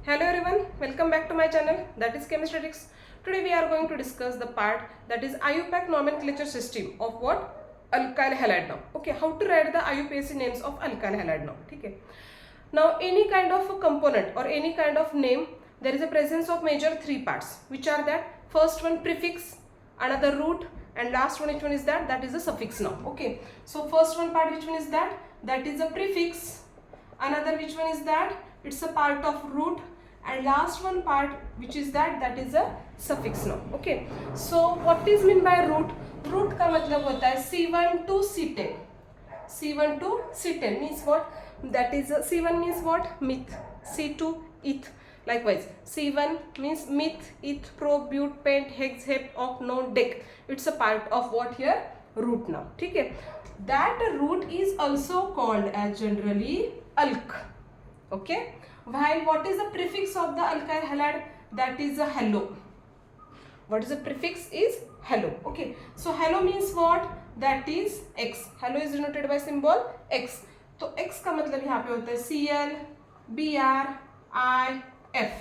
Hello everyone, welcome back to my channel, that is Chemistatics. Today we are going to discuss the part that is IUPAC nomenclature system of what? Alkyl halide now. Okay, how to write the IUPAC names of alkyl halide now. Okay. Now any kind of a component or any kind of name, there is a presence of major three parts, which are that first one prefix, another root, and last one which one is that is a suffix now. Okay, so first one part which one is that is a prefix, another which one is that it's a part of root, and last one part which is that is a suffix now. Okay, so what is mean by root का मतलब होता है C1 to C10. C1 to C10 means what? That is C1 means what? Meth. C2 eth. Likewise, C1 means meth, eth, pro, but, pent, hex, hep, oct, none, dec. It's a part of what here? Root now. ठीक है? That root is also called as generally alk. Okay? While what is the prefix of the alkyl halide? That is a halo. What is the prefix is halo. Okay, so halo means what? That is X. Halo is denoted by symbol X. तो X का मतलब यहाँ पे होता है Cl, Br, I, F.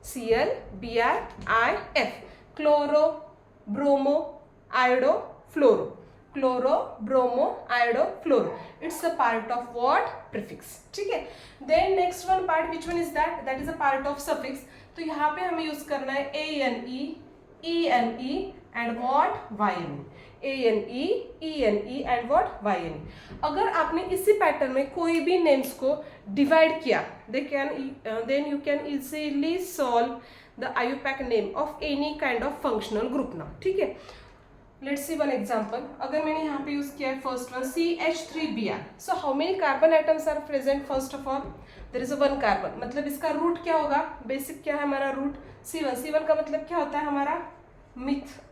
Cl, Br, I, F. Chloro, bromo, iodo, fluoro. Chloro, bromo, iodo, fluoro. It's a part of what? Prefix. ठीक है. Then next one part, which one is that? That is a part of suffix. तो यहाँ पे हमें use करना है ANE, ENE and what? YNE. ANE, ENE and what? YNE. अगर आपने इसी पैटर्न में कोई भी नेम्स को डिवाइड किया, then you can easily solve the IUPAC name of any kind of functional group now. ठीक है. Let's see one example. अगर मैंने यहाँ पे यूज किया है first one CH3Br. So how many carbon atoms are present? First of all, there is a one carbon. मतलब इसका रूट क्या होगा? बेसिक क्या है हमारा रूट? C1. C1 का मतलब क्या होता है हमारा? Meth.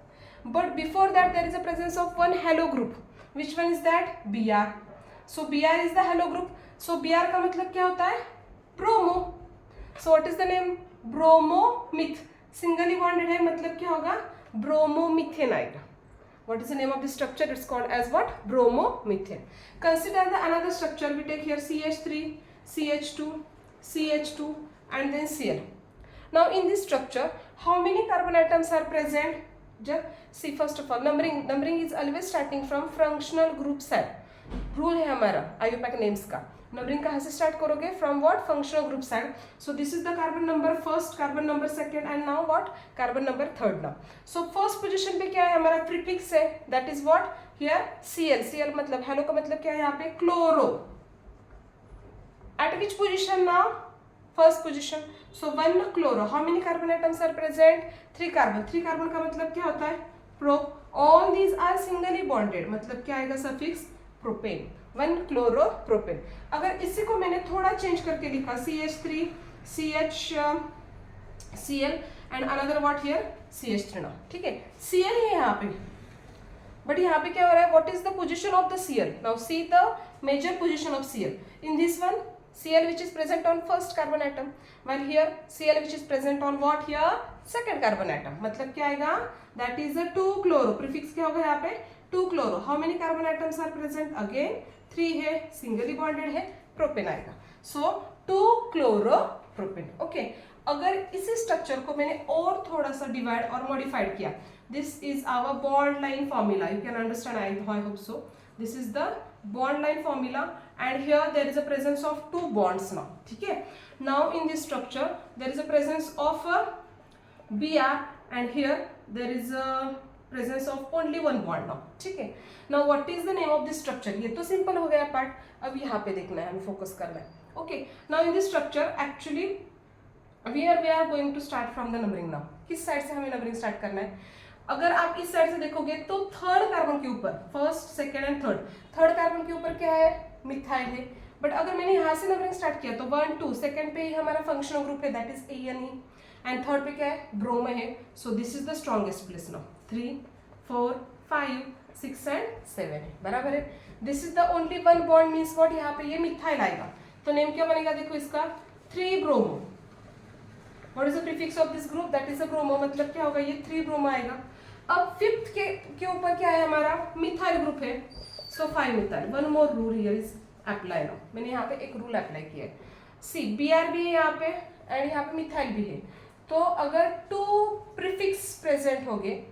But before that there is a presence of one halo group. Which one is that? Br. So Br is the halo group. So Br का मतलब क्या होता है? Bromo. So what is the name? Bromometh. Singly bonded है मतलब क्या होगा? Bromomethane आएगा. What is the name of the structure? It's called as what? Bromomethane. Consider the another structure. We take here CH3, CH2, CH2 and then Cl. Now in this structure, how many carbon atoms are present? Just see first of all, numbering is always starting from functional group side. Rule है हमारा IUPAC names का. Numbering कहाँ से start करोगे? From what? Functional group side. So this is the carbon number first, carbon number second, and now what? Carbon number third now. So first position पे क्या है हमारा prefix है? That is what? Here Cl. Cl मतलब hello का मतलब क्या है यहाँ पे? Chloro. At which position now? First position. So one chloro. How many carbon atoms are present? 3 carbon. 3 carbon का मतलब क्या होता है? Pro. All these are singly bonded. मतलब क्या आएगा suffix? Propane. 1 chloropropane. अगर इसी को मैंने थोड़ा चेंज करके लिखा CH3, Cl and another what here? CH3 now. ठीक है? Cl है यहाँ पे. But यहाँ पे क्या हो रहा है? What is the position of the Cl? Now see the major position of Cl. In this one, Cl which is present on first carbon atom, while here Cl which is present on what here? Second carbon atom. मतलब क्या आएगा? That is a 2 chloro. Prefix क्या होगा यहाँ पे? 2 chloro. How many carbon atoms are present? Again 3 है, singly bonded है, propane आएगा. सो 2 क्लोरोप्रोपेन. ओके, अगर इसी स्ट्रक्चर को मैंने और थोड़ा सा डिवाइड और मॉडिफाइड किया, this is our bond line formula. You can understand. I hope so. This is the bond line formula and here there is a presence of 2 bonds now. ठीक है. Now in this structure there is a presence of Br and here there is a presence of only one bond now. ठीक है. Now what is the name of this structure? ये तो simple हो गया part. अब यहाँ पे देखना है, हमें फोकस करना है. Okay. Now in this structure actually we are going to start from the numbering now. किस साइड से हमें नंबरिंग स्टार्ट करना है? अगर आप इस साइड से देखोगे तो थर्ड कार्बन के ऊपर, first second and third carbon के ऊपर क्या है? मिथाइल है. बट अगर मैंने यहाँ से नंबरिंग स्टार्ट किया तो 1 2 सेकेंड पे ही हमारा फंक्शनल ग्रुप है, that is ANE, and third पे क्या है? ब्रोम है. सो this is the strongest place now. 3 4 5 6 and 7 है. बराबर है. This is the only one bond means what? यहाँ पे ये मिथाइल आएगा. तो नेम क्या बनेगा? देखो इसका 3 bromo. What is the prefix of this group? That is a bromo. मतलब क्या होगा? ये 3 ब्रोमो आएगा. अब फिफ्थ के ऊपर क्या है हमारा? मिथाइल ग्रुप है. सो 5 methyl. One more rule here is apply now. मैंने यहाँ पे एक रूल अप्लाई किया है. सी BR भी है यहाँ पे एंड यहाँ पे मिथाइल भी है। तो अगर 2 प्रीफिक्स प्रेजेंट हो गए,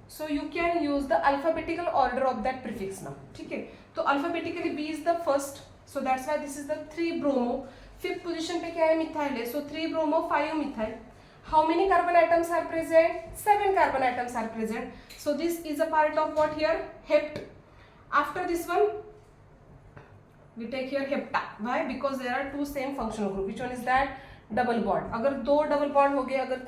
so you can use the alphabetical order of that prefix now, ठीक है। तो alphabetically B is the first, so that's why this is the 3 bromo. 5th position पे क्या है, मिथाइल है, so 3 bromo 5 methyl. How many carbon atoms are present? 7 carbon atoms are present. So this is a part of what here? Hept. After this one, we take here hepta. Why? Because there are 2 same functional group. Which one is that? Double bond. अगर 2 double bond हो गए, अगर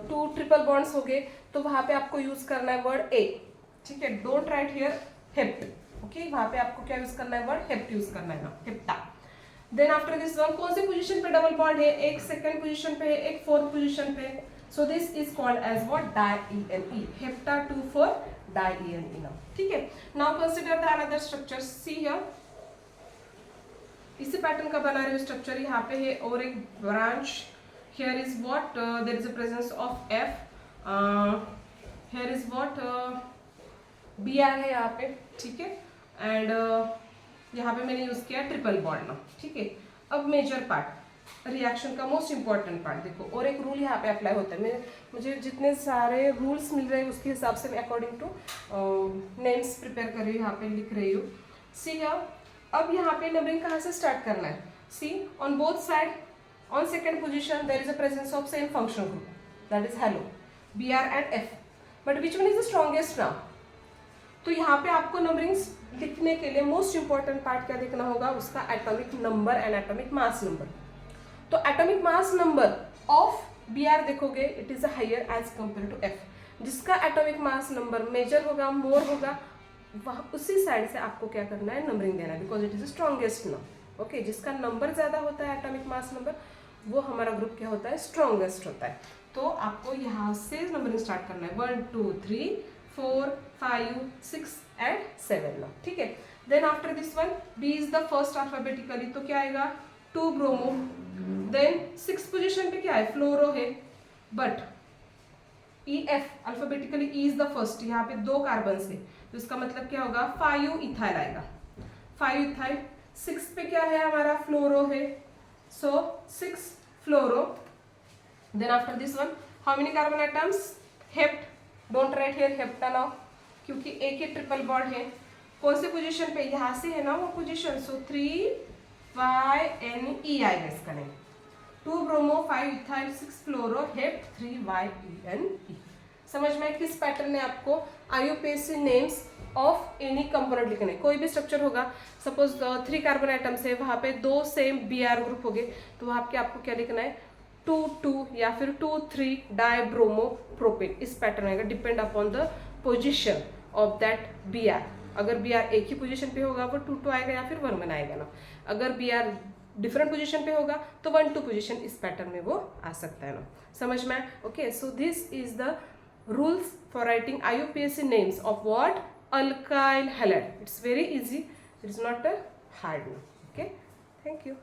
2 triple bonds हो गए, तो वहां पे आपको यूज करना है वर्ड ए, ठीक है। Don't write here hept, okay. वहां पे आपको क्या यूज करना है, वर्ड हेप्ट यूज करना है ना, hepta. Then after this one, कौन सी पोजीशन पे डबल बॉन्ड है, एक सेकंड पोजीशन पे है, एक 4th पोजीशन पे। So this is called as what, diene, hepta 2,4 diene now, ठीक है। Now consider the another structure, see here, इसी पैटर्न का बना रहे स्ट्रक्चर यहाँ पे है, और एक branch here is what, there is a presence of F, here is what, Br है यहाँ पे, ठीक है। एंड यहाँ पे मैंने यूज किया ट्रिपल बॉन्ड ना, ठीक है। अब मेजर पार्ट, रिएक्शन का मोस्ट इंपॉर्टेंट पार्ट देखो, और एक रूल यहाँ पे अप्लाई होता है। मुझे जितने सारे रूल्स मिल रहे हैं उसके हिसाब से मैं अकॉर्डिंग टू नेम्स प्रिपेयर कर रही हूँ, यहाँ पे लिख रही हूँ। सी हियर, अब यहाँ पे नंबरिंग कहाँ से स्टार्ट करना है, see on both side, on second position there is a presence of same functional group, that is halo, Br and F, but which one is the strongest now. तो यहाँ पे आपको नंबरिंग्स लिखने के लिए मोस्ट इंपॉर्टेंट पार्ट क्या देखना होगा, उसका atomic number and atomic mass number. तो atomic mass number of Br देखोगे, it is higher as compare to F। जिसका एटॉमिक मास नंबर मेजर होगा, मोर होगा, वह उसी साइड से आपको क्या करना है, नंबरिंग देना है, because it is strongest now, okay. जिसका नंबर ज्यादा होता है एटॉमिक मास नंबर, वो हमारा ग्रुप क्या होता है, स्ट्रॉन्गेस्ट होता है। तो आपको यहाँ से नंबरिंग स्टार्ट करना है, 1 2 3 4 5 6 एंड 7 ना, ठीक है। Then after this one, B is the first alphabetically, तो क्या आएगा, 2 ब्रोमो। देन 6th पोजीशन पे क्या है, फ्लोरो है, but EF alphabetically E is the first, यहाँ पे 2 कार्बन है, तो इसका मतलब क्या होगा, 5 इथाइल आएगा, 5 इथाइल। 6 पे क्या है हमारा, फ्लोरो है, so 6 fluoro. Then after this one, how many carbon atoms, hept, don't write here hepta now, क्योंकि एक ही ट्रिपल बॉन्ड है। कौन से पोजीशन पे, यहाँ से है ना वो पोजीशन, सो 3YNE आएगा इसका नेम, 2 ब्रोमो 5 इथाइल 6 फ्लोरो हेप्ट 3YENE। समझ में किस पैटर्न ने आपको IUPAC names of any component लिखने, कोई भी स्ट्रक्चर होगा, सपोज 3 कार्बन आइटम्स है, वहाँ पे 2 सेम Br ग्रुप हो गए, तो वहाँ पे आपको क्या लिखना है, 2 या फिर 2,3 डाई ब्रोमो प्रोपेन, इस पैटर्न आएगा, depend upon the position of that Br। अगर Br एक ही पोजीशन पे होगा वो 2 आएगा या फिर 1 आएगा ना। अगर Br डिफरेंट पोजीशन पे होगा तो 1 पोजीशन इस पैटर्न में वो आ सकता है ना, समझ में। Okay, so this is the rules for writing IUPAC names of what, alkyl halide. It's very easy, it is not a hard ना। Okay, thank you.